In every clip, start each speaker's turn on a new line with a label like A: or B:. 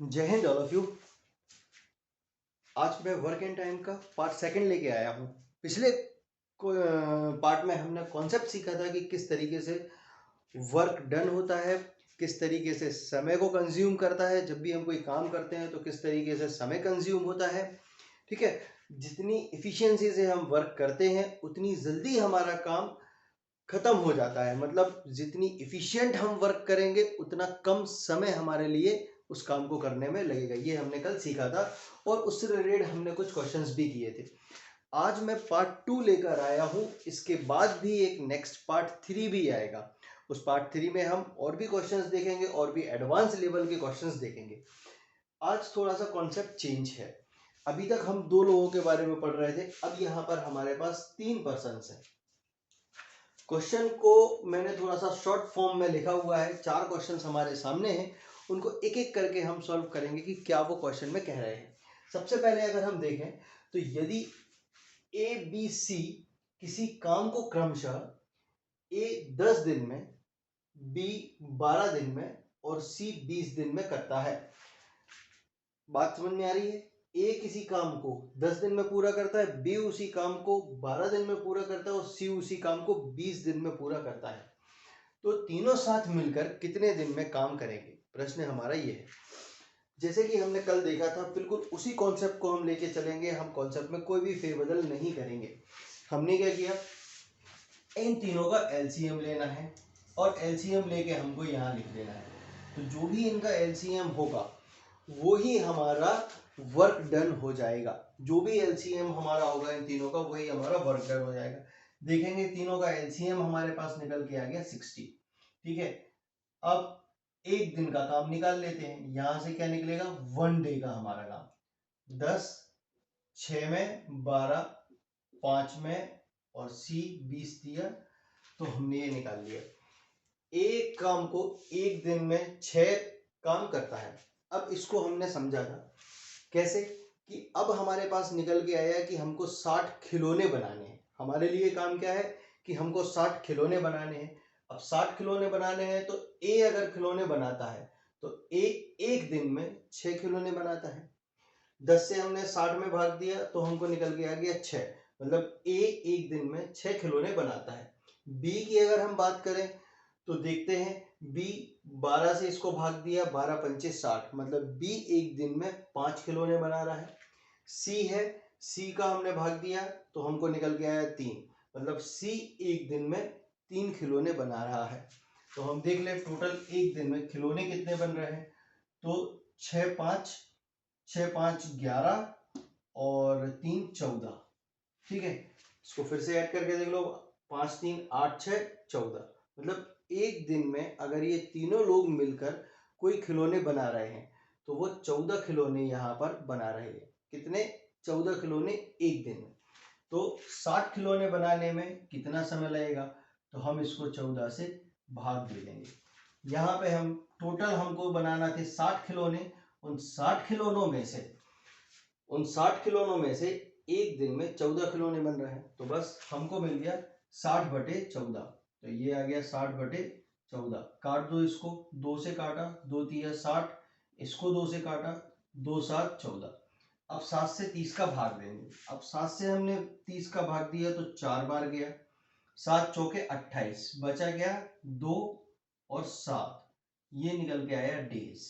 A: जय Hind all of you. आज मैं वर्क एंड टाइम का पार्ट सेकंड लेके आया हूँ। पिछले पार्ट में हमने कॉन्सेप्ट सीखा था कि किस तरीके से वर्क डन होता है, किस तरीके से समय को कंज्यूम करता है। जब भी हम कोई काम करते हैं तो किस तरीके से समय कंज्यूम होता है। ठीक है, जितनी इफ़िशियंसी से हम वर्क करते हैं उतनी जल्दी हमारा काम खत्म हो जाता है। मतलब जितनी इफ़िशियंट हम वर्क करेंगे उतना कम समय हमारे लिए उस काम को करने में लगेगा। ये हमने कल सीखा था और उससे रिलेटेड हमने कुछ क्वेश्चंस भी किए थे। आज मैं पार्ट 2 लेकर आया हूँ। इसके बाद भी एक नेक्स्ट पार्ट 3 भी आएगा। उस पार्ट 3 में हम और भी क्वेश्चंस देखेंगे और भी एडवांस लेवल के क्वेश्चंस देखेंगे। आज थोड़ा सा कॉन्सेप्ट चेंज है। अभी तक हम 2 लोगों के बारे में पढ़ रहे थे, अब यहाँ पर हमारे पास 3 पर्सन्स हैं। क्वेश्चन को मैंने थोड़ा सा शॉर्ट फॉर्म में लिखा हुआ है। 4 क्वेश्चंस हमारे सामने हैं, उनको एक एक करके हम सॉल्व करेंगे कि क्या वो क्वेश्चन में कह रहे हैं। सबसे पहले अगर हम देखें तो यदि ए बी सी किसी काम को क्रमशः ए 10 दिन में, बी 12 दिन में और सी 20 दिन में करता है। बात समझ में आ रही है? ए किसी काम को 10 दिन में पूरा करता है, बी उसी काम को 12 दिन में पूरा करता है और सी उसी काम को 20 दिन में पूरा करता है। तो तीनों साथ मिलकर कितने दिन में काम करेंगे? प्रश्न हमारा ये है। जैसे कि हमने कल देखा था, बिल्कुल उसी कॉन्सेप्ट को हम लेके चलेंगे। हम कॉन्सेप्ट में कोई भी फेरबदल नहीं करेंगे। हमने क्या किया, इन तीनों का एलसीएम लेना है और एलसीएम लेके हमको यहाँ लिख देना है। तो जो भी इनका एलसीएम होगा वो ही हमारा वर्क डन हो जाएगा। जो भी एलसीएम हमारा होगा इन तीनों का, वही हमारा वर्क डन हो जाएगा। देखेंगे तीनों का एलसीएम हमारे पास निकल के आ गया 60। ठीक है, अब एक दिन का काम निकाल लेते हैं। यहां से क्या निकलेगा, 1 डे का हमारा काम। 10, 6 में 12, 5 में और सी 20 दिया, तो हमने ये निकाल लिया। एक काम को एक दिन में 6 काम करता है। अब इसको हमने समझा था कैसे कि अब हमारे पास निकल के आया कि हमको 60 खिलौने बनाने हैं। हमारे लिए काम क्या है कि हमको 60 खिलौने बनाने हैं। अब 60 खिलौने बनाने हैं तो ए अगर खिलौने बनाता है तो ए एक दिन में 6 खिलौने बनाता है। 10 से हमने 60 में भाग दिया तो हमको निकल के आ गया 6। मतलब ए एक दिन में 6 खिलौने बनाता है। बी की अगर हम बात करें तो देखते हैं, बी 12 से इसको भाग दिया, 12 पंचे 60, मतलब बी एक दिन में 5 खिलौने बना रहा है। सी है, सी का हमने भाग दिया तो हमको निकल के आया 3, मतलब सी एक दिन में 3 खिलौने बना रहा है। तो हम देख ले टोटल एक दिन में खिलौने कितने बन रहे हैं। तो 6 5 11 और 3 14। ठीक है, इसको फिर से ऐड करके देख लो, 5 3 8 6 14। मतलब एक दिन में अगर ये तीनों लोग मिलकर कोई खिलौने बना रहे हैं तो वो 14 खिलौने यहाँ पर बना रहे हैं। कितने? 14 खिलौने एक दिन में। तो 60 खिलौने बनाने में कितना समय लगेगा, तो हम इसको 14 से भाग दे देंगे। यहाँ पे हम टोटल हमको बनाना थे 60 खिलौने। उन 60 खिलौनों में से एक दिन में 14 खिलौने बन रहे हैं, तो बस हमको मिल गया 60/14। तो ये आ गया 60/14। काट दो इसको, 2 से काटा, 2 तिया 60, इसको 2 से काटा, 2 7 14। अब 7 से 30 का भाग देंगे। अब 7 से हमने 30 का भाग दिया तो 4 बार गया, 7 चौके 28, बचा गया 2 और 7, ये निकल के आया डेज।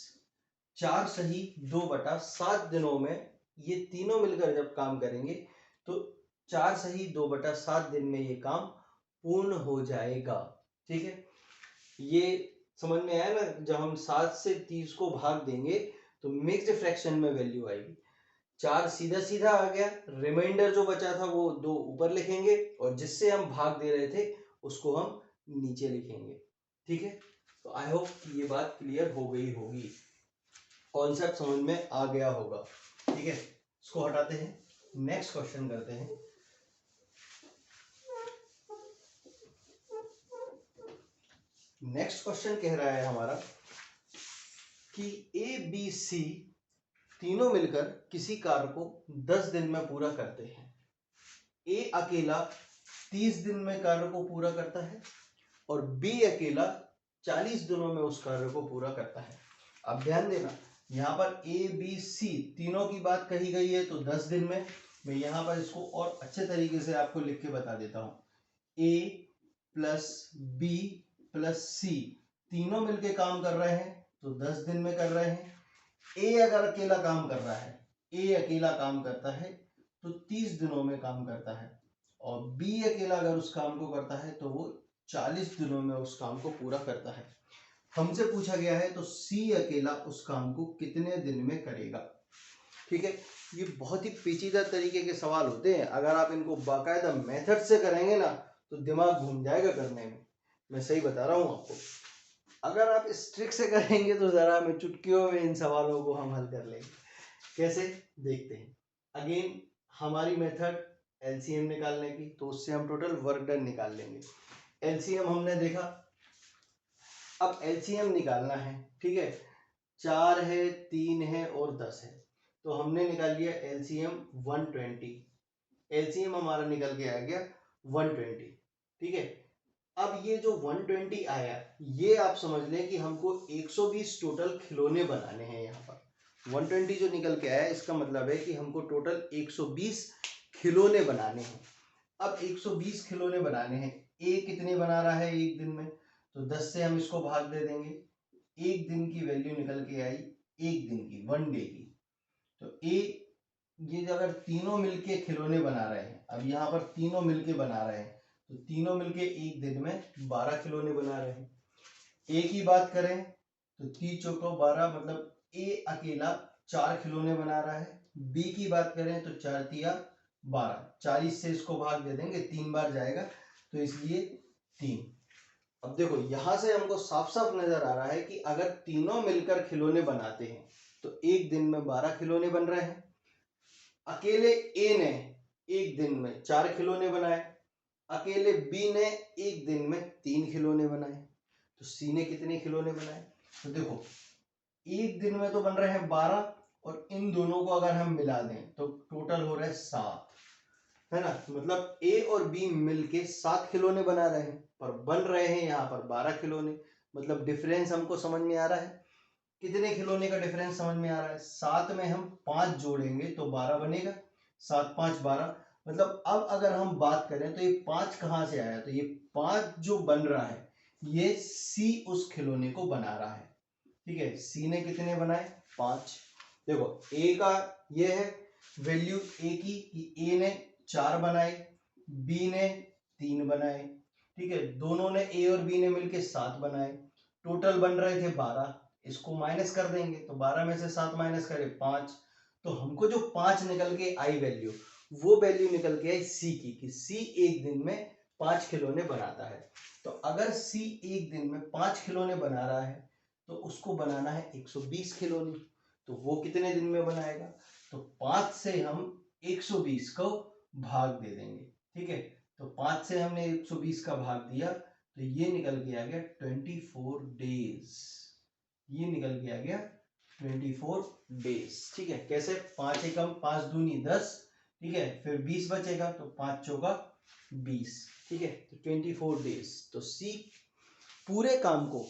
A: 4 सही 2/7 दिनों में ये तीनों मिलकर जब काम करेंगे तो 4 सही 2/7 दिन में ये काम पूर्ण हो जाएगा। ठीक है, ये समझ में आया ना? जब हम 7 से 30 को भाग देंगे तो मिक्स्ड फ्रैक्शन में वैल्यू आएगी। 4 सीधा सीधा आ गया, रिमाइंडर जो बचा था वो 2 ऊपर लिखेंगे और जिससे हम भाग दे रहे थे उसको हम नीचे लिखेंगे। ठीक है, तो आई होप ये बात क्लियर हो गई होगी, कॉन्सेप्ट समझ में आ गया होगा। ठीक है, इसको हटाते हैं, नेक्स्ट क्वेश्चन करते हैं। नेक्स्ट क्वेश्चन कह रहा है हमारा कि ए बी सी तीनों मिलकर किसी कार्य को 10 दिन में पूरा करते हैं। ए अकेला 30 दिन में कार्य को पूरा करता है और बी अकेला 40 दिनों में उस कार्य को पूरा करता है। अब ध्यान देना, यहाँ पर ए बी सी तीनों की बात कही गई है, तो 10 दिन में। मैं यहाँ पर इसको और अच्छे तरीके से आपको लिख के बता देता हूँ। ए प्लस बी प्लस सी तीनों मिलके काम कर रहे हैं तो 10 दिन में कर रहे हैं। ए अगर अकेला काम कर रहा है, ए अकेला काम करता है तो 30 दिनों में काम करता है, और बी अकेला अगर उस काम को करता है तो वो 40 दिनों में उस काम को पूरा करता है। हमसे पूछा गया है तो सी अकेला उस काम को कितने दिन में करेगा। ठीक है, ये बहुत ही पेचीदा तरीके के सवाल होते हैं, अगर आप इनको बाकायदा मेथड से करेंगे ना तो दिमाग घूम जाएगा करने में। मैं सही बता रहा हूँ आपको। अगर आप इस ट्रिक से करेंगे तो जरा हमें चुटकियों में इन सवालों को हम हल कर लेंगे। कैसे, देखते हैं। अगेन हमारी मेथड एलसीएम निकालने की, तो उससे हम टोटल वर्क डन निकाल लेंगे। एलसीएम हमने देखा, अब एलसीएम निकालना है। ठीक है, 4 है, 3 है और 10 है, तो हमने निकाल लिया एलसीएम 120। एलसीएम हमारा निकल के आ गया 120। ठीक है, अब ये जो 120 आया, ये आप समझ लें कि हमको 120 टोटल खिलौने बनाने हैं। यहाँ पर 120 जो निकल के आया, इसका मतलब है कि हमको टोटल 120 खिलौने बनाने हैं। अब 120 खिलौने बनाने हैं, ए कितने बना रहा है एक दिन में, तो 10 से हम इसको भाग दे देंगे। एक दिन की वैल्यू निकल के आई, एक दिन की, 1 डे की। तो ए, ये अगर तीनों मिलके खिलौने बना रहे हैं, अब यहाँ पर तीनों मिलके बना रहे हैं, तो तीनों मिलके एक दिन में 12 खिलौने बना रहे हैं। ए की बात करें तो 3 चौको 12, मतलब ए अकेला 4 खिलौने बना रहा है। बी की बात करें तो 4 तिया 12, 40 से इसको भाग दे देंगे, 3 बार जाएगा, तो इसलिए 3। अब देखो यहां से हमको साफ साफ नजर आ रहा है कि अगर तीनों मिलकर खिलौने बनाते हैं तो एक दिन में 12 खिलौने बन रहे हैं। अकेले ए ने एक दिन में 4 खिलौने बनाए, अकेले बी ने एक दिन में 3 खिलौने बनाए, तो सी ने कितने खिलौने बनाए। तो देखो एक दिन में तो बन रहे हैं 12, और इन दोनों को अगर हम मिला दें तो टोटल हो रहे हैं 7, है ना। मतलब ए और बी मिलके 7 खिलौने बना रहे हैं, पर बन रहे हैं यहाँ पर 12 खिलौने। मतलब डिफरेंस हमको समझ में आ रहा है। कितने खिलौने का डिफरेंस समझ में आ रहा है, 7 में हम 5 जोड़ेंगे तो 12 बनेगा, 7 5 12। मतलब अब अगर हम बात करें तो ये 5 कहाँ से आया, तो ये 5 जो बन रहा है ये सी उस खिलौने को बना रहा है। ठीक है, सी ने कितने बनाए, 5। देखो ए का ये है वैल्यू ए की कि ए ने 4 बनाए, बी ने 3 बनाए। ठीक है, दोनों ने ए और बी ने मिलके 7 बनाए, टोटल बन रहे थे 12। इसको माइनस कर देंगे तो 12 में से 7 माइनस करें 5, तो हमको जो 5 निकल के आई वैल्यू, वो वैल्यू निकल के आई सी की, कि सी एक दिन में 5 खिलौने बनाता है। तो अगर सी एक दिन में 5 खिलौने बना रहा है तो उसको बनाना है 120 खिलौने, तो वो कितने दिन में बनाएगा, तो 5 से हम 120 को भाग दे देंगे। ठीक है, तो 5 से हमने 120 का भाग दिया तो ये निकल के आ गया 24 डेज। ये निकल के आ गया 24 डेज। ठीक है, कैसे, 5 एकम 5 दूनी 10, ठीक है, फिर 20 बचेगा तो 5 चौका 20। ठीक है, तो 24 डेज। तो सी पूरे काम को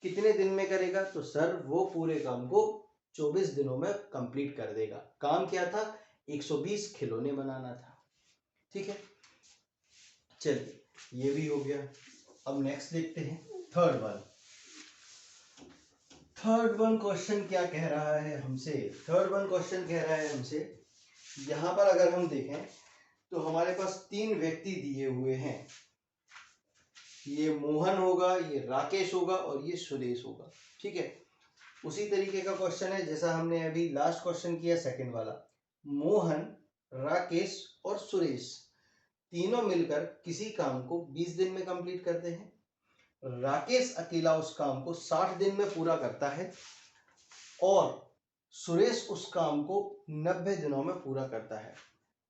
A: कितने दिन में करेगा, तो सर वो पूरे काम को 24 दिनों में कंप्लीट कर देगा। काम क्या था, 120 खिलौने बनाना था। ठीक है, चलिए ये भी हो गया। अब नेक्स्ट देखते हैं थर्ड वन क्वेश्चन क्या कह रहा है हमसे। थर्ड वन क्वेश्चन कह रहा है हमसे, यहां पर अगर हम देखें तो हमारे पास 3 व्यक्ति दिए हुए हैं। ये मोहन होगा, ये राकेश होगा और ये सुरेश होगा। ठीक है, उसी तरीके का क्वेश्चन है जैसा हमने अभी लास्ट क्वेश्चन किया, सेकंड वाला। मोहन, राकेश और सुरेश तीनों मिलकर किसी काम को 20 दिन में कंप्लीट करते हैं। राकेश अकेला उस काम को 60 दिन में पूरा करता है और सुरेश उस काम को 90 दिनों में पूरा करता है।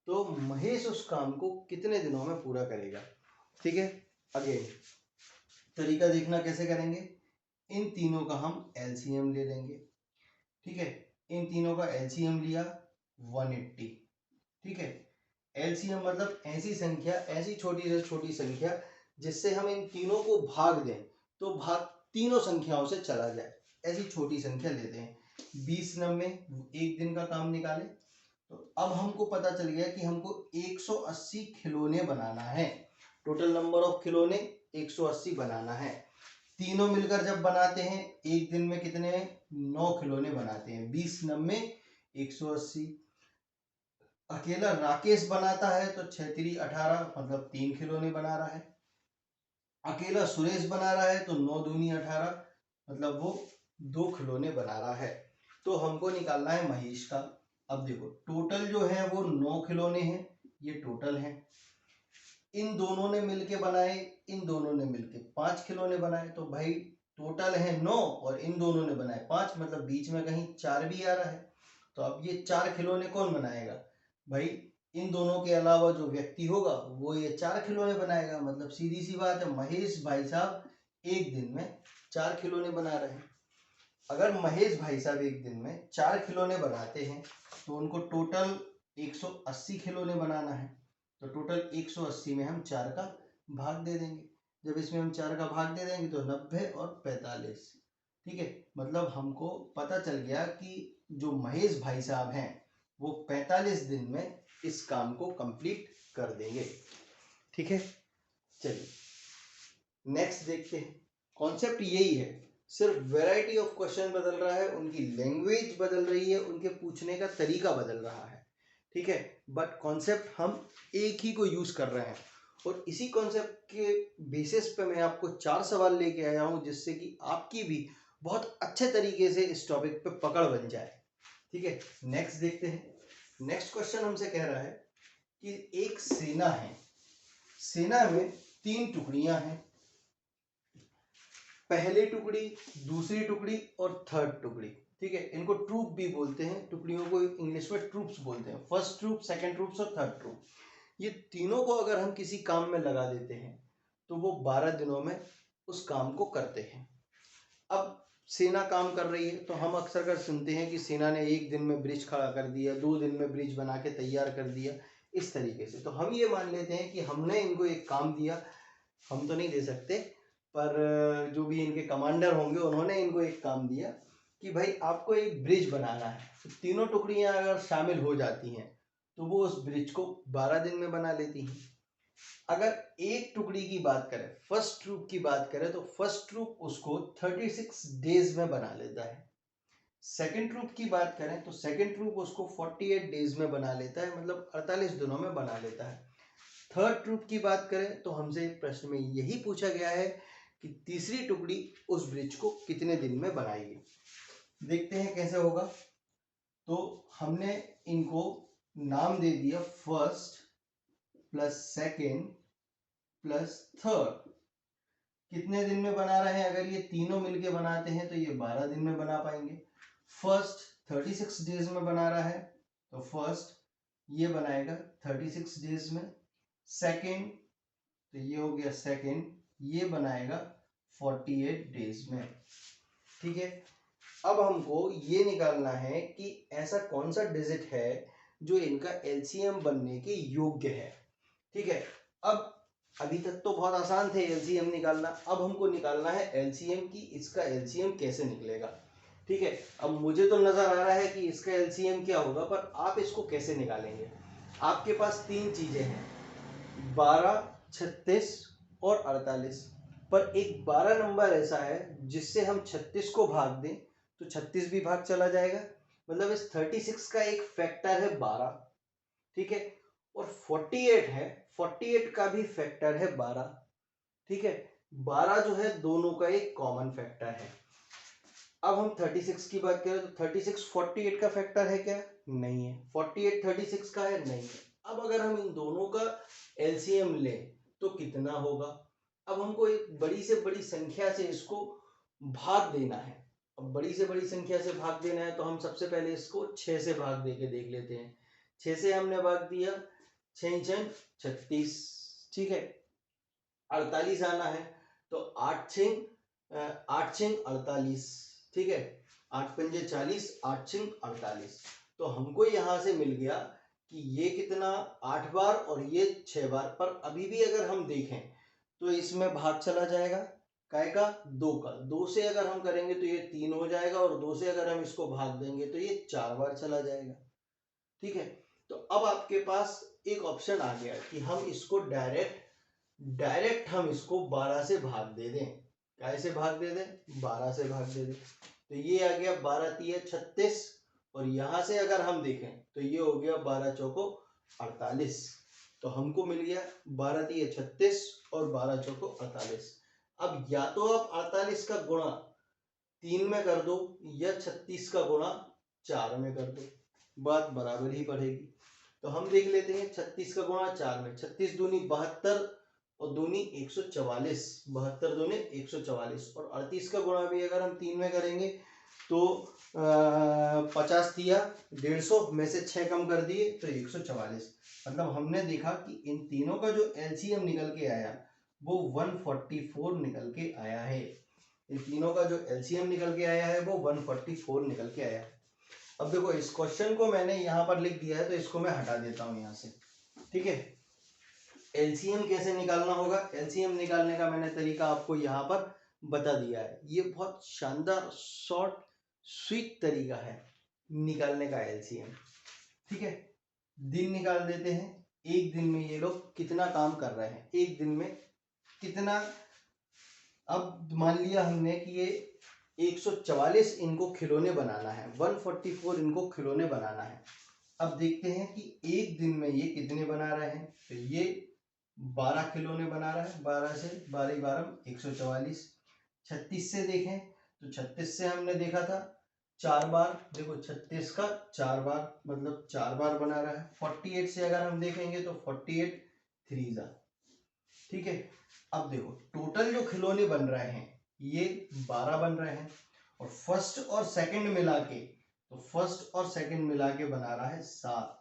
A: तो महेश उस काम को कितने दिनों में पूरा करेगा। ठीक है, अगेन तरीका देखना कैसे करेंगे। इन तीनों का हम एलसीएम ले लेंगे। ठीक है, इन तीनों का एलसीएम लिया 180। ठीक है, एलसीएम मतलब ऐसी संख्या, ऐसी छोटी से छोटी संख्या जिससे हम इन तीनों को भाग दें तो भाग तीनों संख्याओं से चला जाए, ऐसी छोटी संख्या लेते हैं। 20 नंबे एक दिन का काम निकाले। तो अब हमको पता चल गया कि हमको 180 खिलौने बनाना है। टोटल नंबर ऑफ खिलौने 180 बनाना है। तीनों मिलकर जब बनाते हैं एक दिन में कितने 9 खिलौने बनाते हैं। 20 नंबे 180। अकेला राकेश बनाता है तो 6 3 18 मतलब 3 खिलौने बना रहा है। अकेला सुरेश बना रहा है तो 9 दूनी 18 मतलब वो 2 खिलौने बना रहा है। तो हमको निकालना है महेश का। अब देखो टोटल जो है वो 9 खिलौने हैं, ये टोटल है। इन दोनों ने मिलके बनाए, इन दोनों ने मिलके 5 खिलौने बनाए। तो भाई टोटल है 9 और इन दोनों ने बनाए 5, मतलब बीच में कहीं 4 भी आ रहा है। तो अब ये 4 खिलौने कौन बनाएगा? भाई इन दोनों के अलावा जो व्यक्ति होगा वो ये 4 खिलौने बनाएगा। मतलब सीधी सी बात है, महेश भाई साहब एक दिन में 4 खिलौने बना रहे हैं। अगर महेश भाई साहब एक दिन में 4 खिलौने बनाते हैं तो उनको टोटल 180 खिलौने बनाना है। तो टोटल 180 में हम 4 का भाग दे देंगे। जब इसमें हम 4 का भाग दे देंगे तो 90 और 45। ठीक है, मतलब हमको पता चल गया कि जो महेश भाई साहब हैं वो 45 दिन में इस काम को कंप्लीट कर देंगे। ठीक है, चलिए नेक्स्ट देखते हैं। कॉन्सेप्ट यही है, सिर्फ वैरायटी ऑफ क्वेश्चन बदल रहा है, उनकी लैंग्वेज बदल रही है, उनके पूछने का तरीका बदल रहा है। ठीक है, बट कॉन्सेप्ट हम एक ही को यूज कर रहे हैं। और इसी कॉन्सेप्ट के बेसिस पे मैं आपको 4 सवाल लेके आया हूं जिससे कि आपकी भी बहुत अच्छे तरीके से इस टॉपिक पे पकड़ बन जाए। ठीक है, नेक्स्ट देखते हैं। नेक्स्ट क्वेश्चन हमसे कह रहा है कि एक सेना है, सेना में 3 टुकड़ियां हैं, पहली टुकड़ी, दूसरी टुकड़ी और थर्ड टुकड़ी। ठीक है, इनको ट्रूप भी बोलते हैं, टुकड़ियों को इंग्लिश में ट्रूप्स बोलते हैं। फर्स्ट ट्रूप, सेकंड ट्रूप्स और थर्ड ट्रूप। ये तीनों को अगर हम किसी काम में लगा देते हैं तो वो 12 दिनों में उस काम को करते हैं। अब सेना काम कर रही है तो हम अक्सर कर सुनते हैं कि सेना ने एक दिन में ब्रिज खड़ा कर दिया, 2 दिन में ब्रिज बना के तैयार कर दिया, इस तरीके से। तो हम ये मान लेते हैं कि हमने इनको एक काम दिया, हम तो नहीं दे सकते पर जो भी इनके कमांडर होंगे उन्होंने इनको एक काम दिया कि भाई आपको एक ब्रिज बनाना है। तो तीनों टुकड़ियां अगर शामिल हो जाती हैं तो वो उस ब्रिज को 12 दिन में बना लेती हैं। अगर एक टुकड़ी की बात करें, फर्स्ट ट्रूप की बात करें, तो फर्स्ट ट्रूप उसको 36 डेज में बना लेता है। सेकंड ट्रूप की बात करें तो सेकंड ट्रूप उसको 48 डेज में बना लेता है, मतलब 48 दिनों में बना लेता है। थर्ड ट्रूप की बात करें तो हमसे प्रश्न में यही पूछा गया है कि तीसरी टुकड़ी उस ब्रिज को कितने दिन में बनाएगी। देखते हैं कैसे होगा। तो हमने इनको नाम दे दिया first plus second plus third. कितने दिन में बना रहे हैं? अगर ये तीनों मिलके बनाते हैं तो ये 12 दिन में बना पाएंगे। फर्स्ट 36 डेज में बना रहा है तो फर्स्ट ये बनाएगा 36 डेज में। सेकेंड तो ये हो गया सेकेंड, ये बनाएगा 48 डेज में। ठीक है, अब हमको ये निकालना है कि ऐसा कौन सा डिजिट है जो इनका एलसीएम बनने के योग्य है। ठीक है, अब अभी तक तो बहुत आसान थे एलसीएम निकालना, अब हमको निकालना है एलसीएम की इसका एलसीएम कैसे निकलेगा। ठीक है, अब मुझे तो नजर आ रहा है कि इसका एलसीएम क्या होगा, पर आप इसको कैसे निकालेंगे? आपके पास 3 चीजें हैं, 12, 36 और 48। पर एक 12 नंबर ऐसा है जिससे हम 36 को भाग दें तो 36 भी भाग चला जाएगा, मतलब इस 36 का एक फैक्टर है 12। ठीक है, और 48 है, 48 का भी फैक्टर है 12। ठीक है, 12 जो है दोनों का एक कॉमन फैक्टर है। अब हम 36 की बात करें तो 36 48 का फैक्टर है क्या? नहीं है। 48 36 का है? नहीं है। अब अगर हम इन दोनों का एलसीएम लें तो कितना होगा? अब हमको एक बड़ी से बड़ी संख्या से इसको भाग देना है। अब बड़ी से बड़ी संख्या से भाग देना है तो हम सबसे पहले इसको 6 से भाग दे के देख लेते हैं। 6 से हमने भाग दिया, 6 6 36। ठीक है, 48 आना है तो 8 6 48। ठीक है, 8 पंजे 40, 8 6 48। तो हमको यहां से मिल गया कि ये कितना 8 बार और ये 6 बार। पर अभी भी अगर हम देखें तो इसमें भाग चला जाएगा, काय का 2 का, 2 से अगर हम करेंगे तो ये 3 हो जाएगा और 2 से अगर हम इसको भाग देंगे तो ये 4 बार चला जाएगा। ठीक है, तो अब आपके पास एक ऑप्शन आ गया कि हम इसको डायरेक्ट हम इसको 12 से भाग दे दें। कैसे भाग दे दें? 12 से भाग दे दें। तो ये आ गया 12 तिया 36 और यहां से अगर हम देखें तो ये हो गया 12 चौको 48। तो हमको मिल गया 12 तिया 36 और 12 चौको 48। अब या तो आप 48 का गुणा 3 में कर दो या 36 का गुणा 4 में कर दो, बात बराबर ही पड़ेगी। तो हम देख लेते हैं 36 का गुणा 4 में, 36 दूनी 72 और दूनी 144, 72 दूनी 144 और 38 का गुणा भी अगर हम 3 में करेंगे तो 50 दिया 150 में से 6 कम कर दिए तो 144। मतलब हमने देखा कि इन तीनों का जो एलसीएम निकल के आया वो 144 निकल के आया है। इन तीनों का जो एलसीएम निकल के आया है वो 144 निकल के आया है। अब देखो इस क्वेश्चन को मैंने यहाँ पर लिख दिया है तो इसको मैं हटा देता हूँ यहाँ से। ठीक है, एलसीएम कैसे निकालना होगा, एलसीएम निकालने का मैंने तरीका आपको यहाँ पर बता दिया है। ये बहुत शानदार शॉर्ट स्वीट तरीका है निकालने का एलसीएम। ठीक है, दिन निकाल देते हैं। एक दिन में ये लोग कितना काम कर रहे हैं, एक दिन में कितना। अब मान लिया हमने कि ये 144 इनको खिलौने बनाना है, 144 इनको खिलौने बनाना है। अब देखते हैं कि एक दिन में ये कितने बना रहे हैं। तो ये 12 खिलौने बना रहा है, 12 से 12 12 144। 36 से देखें तो 36 से हमने देखा था 4 बार, देखो 36 का 4 बार मतलब 4 बार बना रहा है। 48 से अगर हम देखेंगे तो 48 3 जा। ठीक है, अब देखो टोटल जो खिलौने बन रहे हैं ये 12 बन रहे हैं और फर्स्ट और सेकंड मिला के, तो फर्स्ट और सेकंड मिला के बना रहा है 7।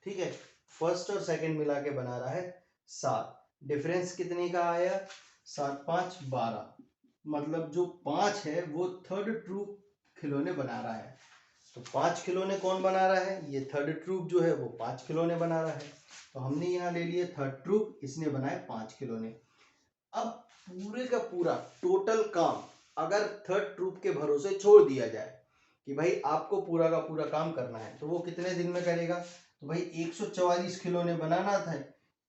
A: ठीक है, फर्स्ट और सेकंड मिला के बना रहा है 7। डिफरेंस कितने का आया? 7 5 12, मतलब जो 5 है वो थर्ड ट्रूप खिलौने बना रहा है। तो 5 खिलौने कौन बना रहा है? ये थर्ड ट्रूप जो है वो 5 खिलौने बना रहा है। तो हमने यहाँ ले लिए थर्ड ट्रूप, इसने बनाए 5 खिलौने। अब पूरे का पूरा टोटल काम अगर थर्ड ट्रूप के भरोसे छोड़ दिया जाए कि भाई आपको पूरा का पूरा काम करना है तो वो कितने दिन में करेगा? तो भाई 144 खिलौने बनाना था,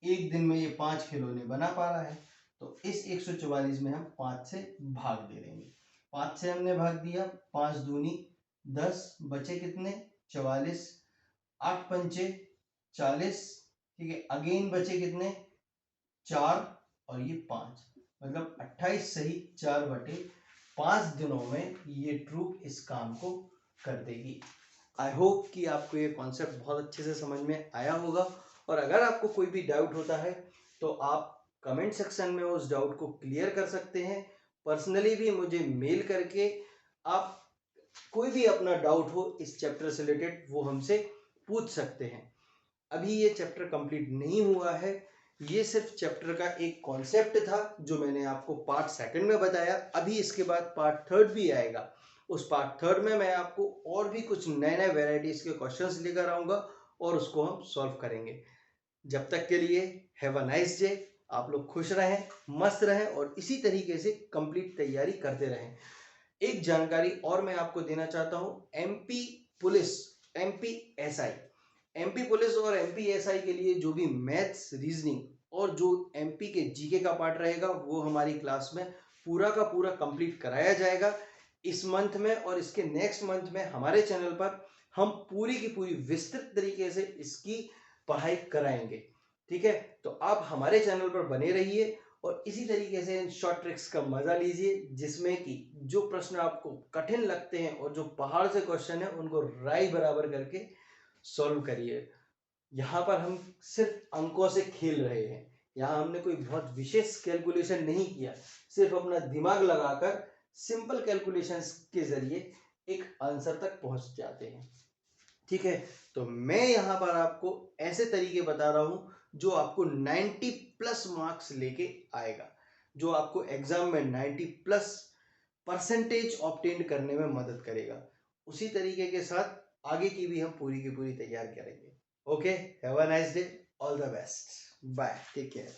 A: एक दिन में ये 5 खिलौने बना पा रहा है। तो इस 144 में हम 5 से भाग दे देंगे। 5 से हमने भाग दिया, 5 दूनी 10, बचे कितने? 44, 8 पंचे 40। ठीक है, अगेन बचे कितने? 4 और ये 5, मतलब 28 सही 4/5 दिनों में ये ट्रूप इस काम को कर देगी। आई होप कि आपको ये कॉन्सेप्ट बहुत अच्छे से समझ में आया होगा और अगर आपको कोई भी डाउट होता है तो आप कमेंट सेक्शन में उस डाउट को क्लियर कर सकते हैं। पर्सनली भी मुझे मेल करके आप कोई भी अपना डाउट हो इस चैप्टर से रिलेटेड वो हमसे पूछ सकते हैं। अभी ये चैप्टर कंप्लीट नहीं हुआ है, ये सिर्फ चैप्टर का एक कॉन्सेप्ट था जो मैंने आपको पार्ट सेकंड में बताया। अभी इसके बाद पार्ट थर्ड भी आएगा, उस पार्ट थर्ड में मैं आपको और भी कुछ नए नए वेराइटीज के क्वेश्चंस लेकर आऊंगा और उसको हम सॉल्व करेंगे। जब तक के लिए हैव अ नाइस डे। आप लोग खुश रहें, मस्त रहें और इसी तरीके से कंप्लीट तैयारी करते रहें। एक जानकारी और मैं आपको देना चाहता हूं, एमपी पुलिस, एमपी पुलिस और एमपीएसआई के लिए जो भी मैथ्स, रीजनिंग और जो एमपी के जीके का पार्ट रहेगा वो हमारी क्लास में पूरा का पूरा कंप्लीट कराया जाएगा इस मंथ में। और इसके नेक्स्ट मंथ में हमारे चैनल पर हम पूरी की पूरी विस्तृत तरीके से इसकी पढ़ाई कराएंगे। ठीक है, तो आप हमारे चैनल पर बने रहिए और इसी तरीके से इन शॉर्ट ट्रिक्स का मजा लीजिए जिसमें कि जो प्रश्न आपको कठिन लगते हैं और जो पहाड़ से क्वेश्चन है उनको राई बराबर करके सॉल्व करिए। यहाँ पर हम सिर्फ अंकों से खेल रहे हैं, यहाँ हमने कोई बहुत विशेष कैलकुलेशन नहीं किया, सिर्फ अपना दिमाग लगाकर सिंपल कैलकुलेशंस के जरिए एक आंसर तक पहुंच जाते हैं। ठीक है, तो मैं यहाँ पर आपको ऐसे तरीके बता रहा हूँ जो आपको 90 प्लस मार्क्स लेके आएगा, जो आपको एग्जाम में 90 प्लस परसेंटेज ऑब्टेन करने में मदद करेगा। उसी तरीके के साथ आगे की भी हम पूरी की पूरी तैयार करेंगे। Okay, have a nice day, all the best, bye, take care.